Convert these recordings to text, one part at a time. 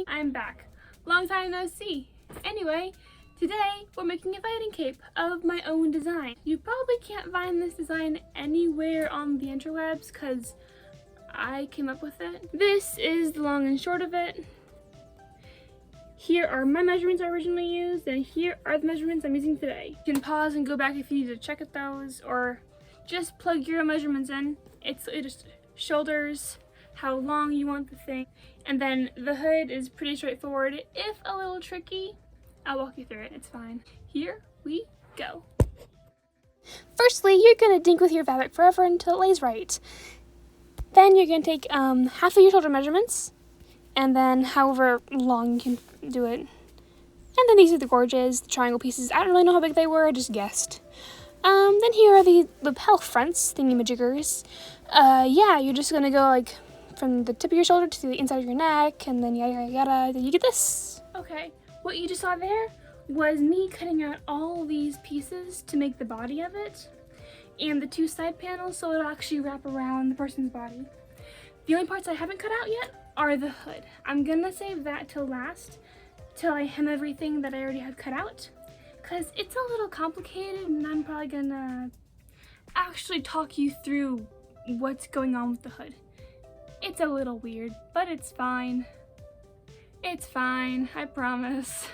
Hi, I'm back. Long time no see. Anyway, today we're making a fighting cape of my own design. You probably can't find this design anywhere on the interwebs because I came up with it. This is the long and short of it. Here are my measurements I originally used, and here are the measurements I'm using today. You can pause and go back if you need to check at those, or just plug your measurements in. It's just shoulders, how long you want the thing, and then the hood is pretty straightforward. If a little tricky, I'll walk you through it, it's fine. Here we go. Firstly, you're gonna dink with your fabric forever until it lays right. Then you're gonna take half of your shoulder measurements, and then however long you can do it. And then these are the gorges, the triangle pieces. I don't really know how big they were, I just guessed. Then here are the lapel fronts, thingy-majiggers. Yeah, you're just gonna go like from the tip of your shoulder to the inside of your neck, and then yada yada yada, then you get this. Okay, what you just saw there was me cutting out all these pieces to make the body of it, and the two side panels so it'll actually wrap around the person's body. The only parts I haven't cut out yet are the hood. I'm gonna save that till last, till I hem everything that I already had cut out, because it's a little complicated and I'm probably gonna actually talk you through what's going on with the hood. It's a little weird, but it's fine. It's fine, I promise.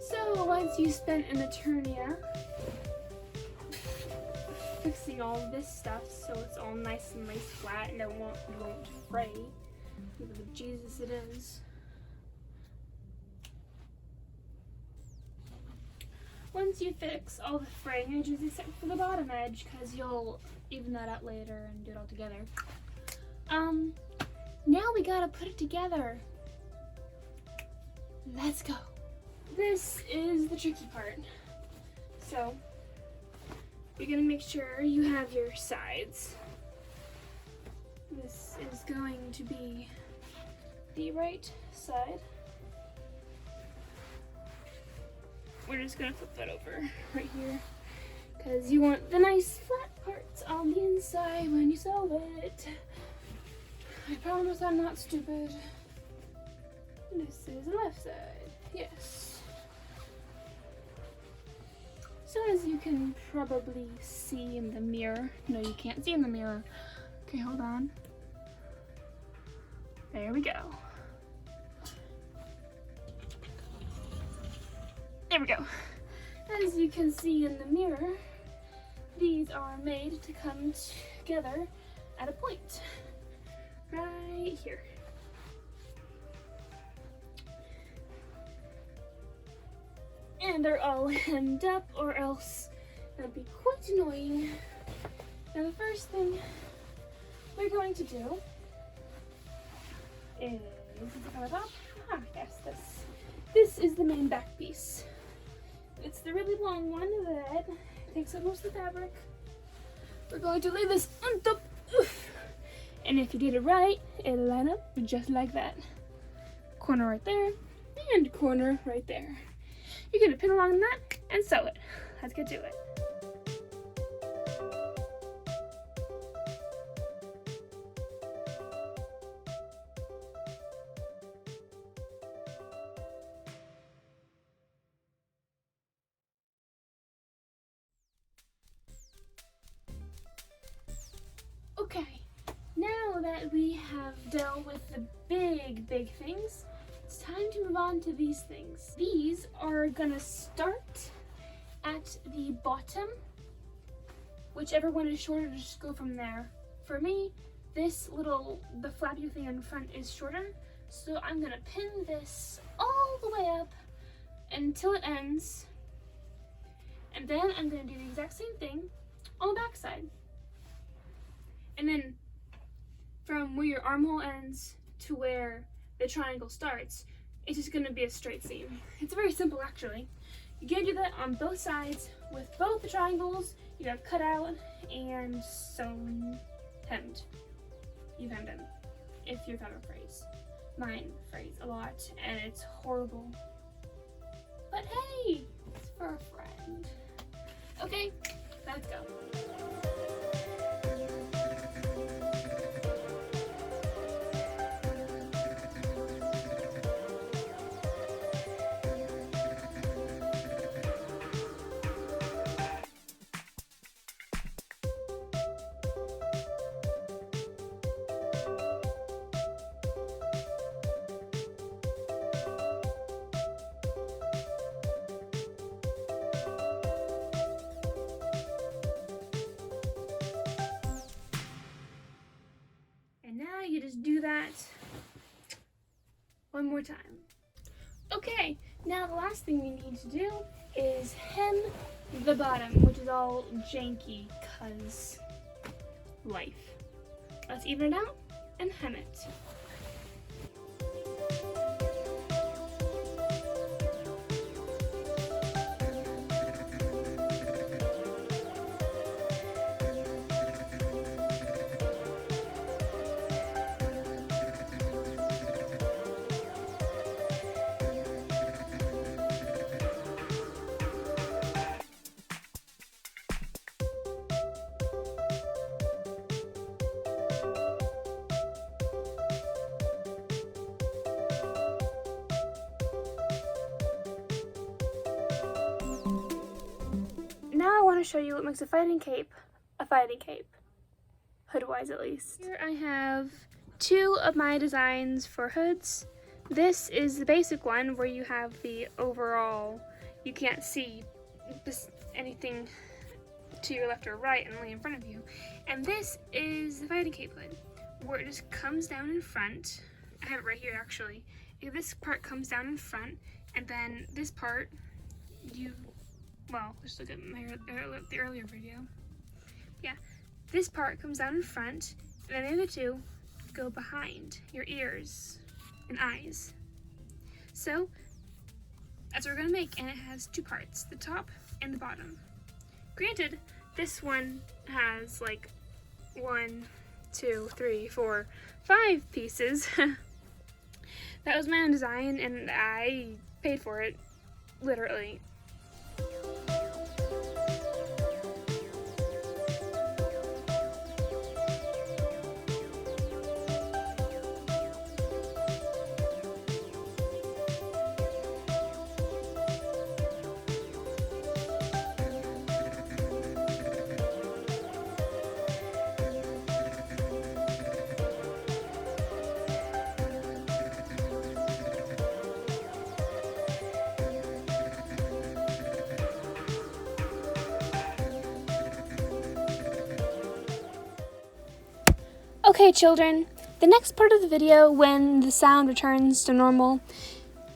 So once you spent an eternia fixing all this stuff so it's all nice and lace flat and it won't fray, Jesus it is. Once you fix all the fraying edges except for the bottom edge, because you'll even that out later and do it all together. Now we gotta put it together. Let's go. This is the tricky part. So, you're gonna make sure you have your sides. This is going to be the right side. We're just gonna flip that over right here, because you want the nice flat parts on the inside when you sew it. I promise I'm not stupid. This is the left side, yes. So as you can probably see in the mirror, no you can't see in the mirror. Okay, hold on. There we go. There we go. As you can see in the mirror, these are made to come together at a point. Right here. And they're all hemmed up, or else that'd be quite annoying. Now the first thing we're going to do is this is the main back piece. It's the really long one that takes up most of the fabric. We're going to lay this on top. And if you did it right, it'll line up just like that. Corner right there, and corner right there. You're gonna pin along that and sew it. Let's get to it. Okay, now that we have dealt with the big things, it's time to move on to these things. These are gonna start at the bottom. Whichever one is shorter, just go from there. For me, the flappy thing in front is shorter. So I'm gonna pin this all the way up until it ends. And then I'm gonna do the exact same thing on the back side. And then from where your armhole ends to where the triangle starts, it's just gonna be a straight seam. It's very simple actually. You're gonna do that on both sides with both the triangles you have cut out and hemmed. You've hemmed them if you've had a phrase. Mine phrase a lot and it's horrible. But hey, it's for a friend. Okay, let's go. Now you just do that one more time. Okay, now the last thing we need to do is hem the bottom, which is all janky cause life. Let's even it out and hem it. Now I want to show you what makes a fighting cape, hood-wise at least. Here I have two of my designs for hoods. This is the basic one where you have the overall, you can't see anything to your left or right and lay in front of you. And this is the fighting cape hood, where it just comes down in front. I have it right here actually. This part comes down in front, and then this part, just look at the earlier video. Yeah, this part comes down in front, and then the other two go behind your ears and eyes. So that's what we're gonna make, and it has two parts, the top and the bottom. Granted, this one has like 1, 2, 3, 4, 5 pieces. That was my own design, and I paid for it, literally. Okay children, the next part of the video when the sound returns to normal,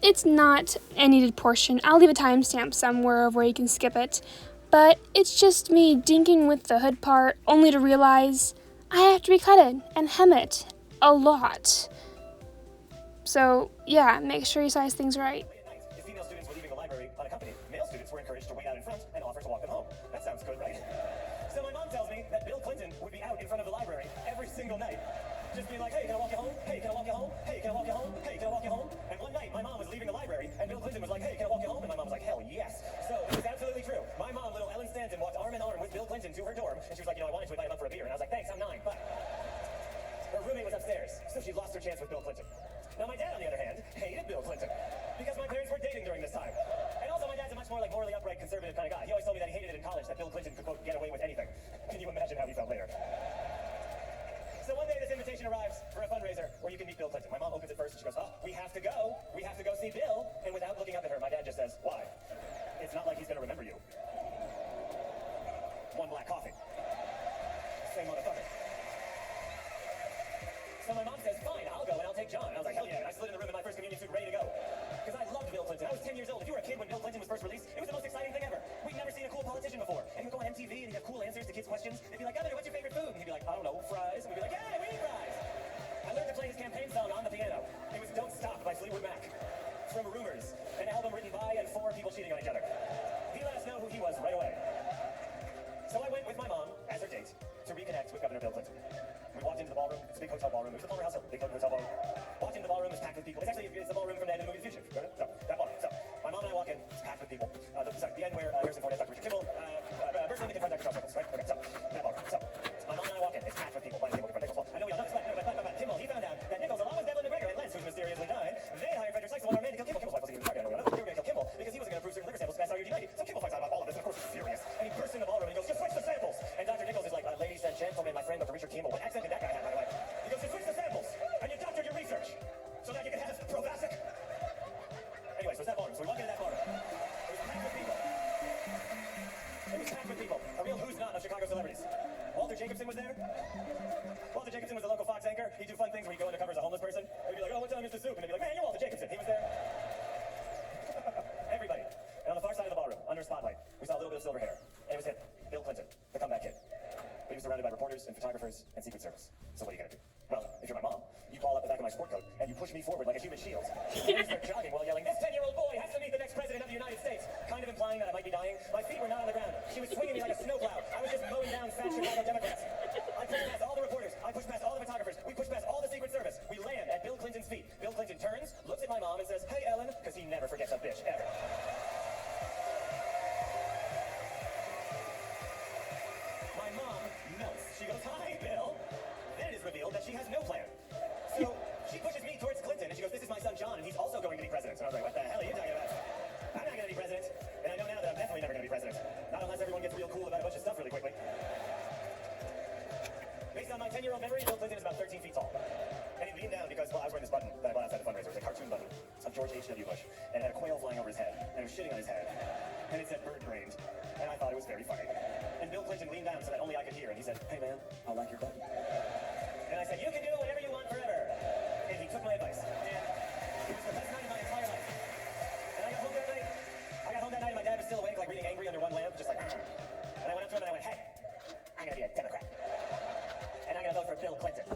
it's not a needed portion. I'll leave a timestamp somewhere where you can skip it, but it's just me dinking with the hood part only to realize I have to recut it and hem it a lot. So yeah, make sure you size things right. If female students were leaving the library unaccompanied, male students were encouraged to wait out in front and offer to walk them home. That sounds good, right? So my mom tells me that Bill Clinton would be out in front of the library every single night, just being like, hey, can I walk you home? Hey, can I walk you home? Hey, can I walk you home? Hey, can I walk you home? And one night, my mom was leaving the library, and Bill Clinton was like, hey, can I walk you home? And my mom was like, hell yes. So it was absolutely true. My mom, little Ellen Stanton, walked arm in arm with Bill Clinton to her dorm, and she was like, I wanted to invite him up for a beer. And I was like, thanks, I'm 9. But her roommate was upstairs, so she lost her chance with Bill Clinton. Now my dad, on the other hand, hated Bill Clinton, because my parents were dating during this time. And also my dad's a much more like morally upright, conservative kind of guy. He always told me that he hated it in college that Bill Clinton could, quote, get away with anything. Can you imagine how he felt later? So one day this invitation arrives for a fundraiser where you can meet Bill Clinton. My mom opens it first and she goes, oh, we have to go. We have to go see Bill. And without looking up at her, my dad just says, why? It's not like he's going to remember you. One black coffee. Same motherfucker. John. And I was like, hell yeah. And I slid in the room in my first communion suit ready to go. Because I loved Bill Clinton. I was 10 years old. If you were a kid when Bill Clinton was first released, it was the most exciting thing ever. We'd never seen a cool politician before. And he'd go on MTV and he'd have cool answers to kids' questions. They'd be like, Governor, what's your favorite food? And he'd be like, I don't know, fries. And we'd be like, yeah, we eat fries. I learned to play his campaign song on the piano. It was Don't Stop by Fleetwood Mac. From Rumors, an album written by and for people cheating on each other. He let us know who he was right away. So I went with my mom as her date to reconnect with Governor Bill Clinton. We walked into the ballroom. It's a big hotel ballroom. It was the Palmer House Hilton, big hotel ballroom. Walked into the ballroom. It's packed with people. It's the ballroom from the end of the movie The Fugitive. So that ballroom. So my mom and I walk in. It's packed with people. The end where Harrison Ford has Dr. Richard Kimball, Bertram Lincoln confronts Dr. Charles Nichols, right? Okay. So that ballroom. So my mom and I walk in. It's packed with people. Why Kimball confront Nichols? I know we all know this, but Kimball, he found out that Nichols, along with Devlin McGregor and Lance, who's mysteriously died, they hired Frederick Sykes, one armed man to kill Kimball. Kimball's wife was even targeted. They were going to kill Kimball because he wasn't going to prove certain liver samples to pass RUD-90. So Kimball finds out about all of this, and of course he's furious. And he bursts in the ballroom and he goes, just switch the samples. And Dr. Nichols is like, ladies and gentlemen, my friend Dr. Richard Kimball. What accent did that guy have, by the way? He goes, just switch the samples, and you doctored your research so that you can have Provasic. Anyway, so it's that ballroom. So we walk into that ballroom. It was packed with people. It was packed with people. A real who's not of Chicago celebrities. Walter Jacobson was there. Walter Jacobson was a local Fox anchor. He'd do fun things where he'd go undercover as a homeless person. He'd be like, oh, what time is the soup? And they'd be like, man, you're Walter Jacobson. He was there. Everybody. And on the far side of the ballroom, under a spotlight, we saw a little bit of silver hair. And it was him, Bill Clinton, the comeback kid. He was surrounded by reporters and photographers and Secret Service. So what are you gonna do? Well, if you're my mom, you call up the back of my sport coat and you push me forward like a human shield. And you start jogging while yelling, this 10-year-old boy has to meet the next president of the United States. Kind of implying that I might be dying. My feet were not on the ground. She was swinging me like a snowplow. I was just mowing down fat Chicago Democrats. I pushed past all the reporters. I pushed past all the photographers. We pushed past all the Secret Service. We land at Bill Clinton's feet. Bill Clinton turns, looks at my mom and says, hey, Ellen, because he never forgets a bitch, ever. My mom melts. She goes, hi, Bill. Then it is revealed that she has no plan. So she pushes me towards Clinton and she goes, this is my son John and he's also going to be president. So I was like, what the hell are you talking about? I'm not going to be president. And I know now that I'm definitely never going to be president. Not unless everyone gets real cool about a bunch of stuff really quickly. Based on my 10-year-old memory, Bill Clinton is about 13 feet tall. And he leaned down because, well, I was wearing this button that I bought outside the fundraiser. It was a cartoon button of George H.W. Bush. And it had a quail flying over his head. And it was shitting on his head. And it said bird-brained. And I thought it was very funny. And Bill Clinton leaned down so that only I could hear. And he said, hey, man, I like your button. And I said, you can do whatever you want forever. And he took my advice. And it was the best night of my entire life. And I got home that night. And my dad was still awake, like reading Angry under one lamp, just like. And I went up to him and I went, hey, I'm going to be a Democrat. And I'm going to vote for Bill Clinton.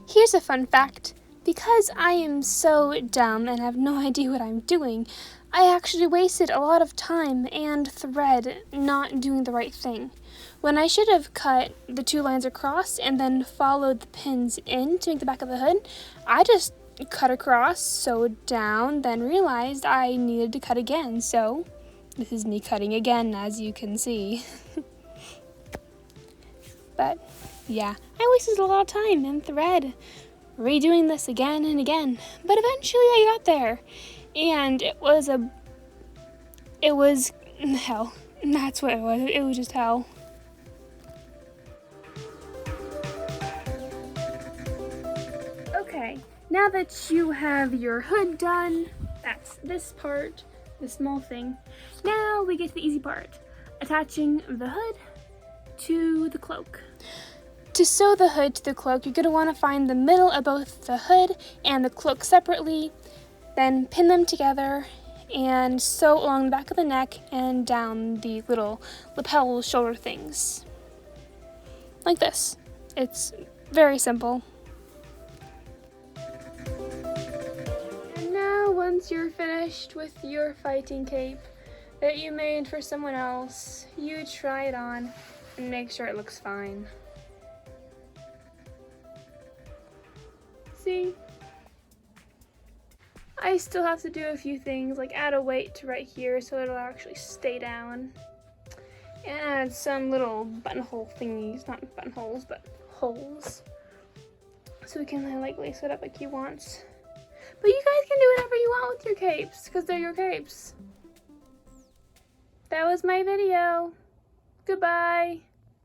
Here's a fun fact. Because I am so dumb and have no idea what I'm doing, I actually wasted a lot of time and thread not doing the right thing. When I should have cut the 2 lines across and then followed the pins in to make the back of the hood, I just cut across, sewed down, then realized I needed to cut again. So this is me cutting again, as you can see. But yeah, I wasted a lot of time and thread redoing this again and again, but eventually I got there, and it was hell. That's what it was just hell. Okay, now that you have your hood done, that's this part, the small thing, now we get to the easy part, attaching the hood to the cloak. To sew the hood to the cloak, you're going to want to find the middle of both the hood and the cloak separately, then pin them together and sew along the back of the neck and down the little lapel shoulder things. Like this. It's very simple. And now, once you're finished with your fighting cape that you made for someone else, you try it on and make sure it looks fine. See? I still have to do a few things, like add a weight to right here so it'll actually stay down. And add some little buttonhole thingies, not buttonholes, but holes. So we can like lace it up like you want. But you guys can do whatever you want with your capes, because they're your capes. That was my video. Goodbye.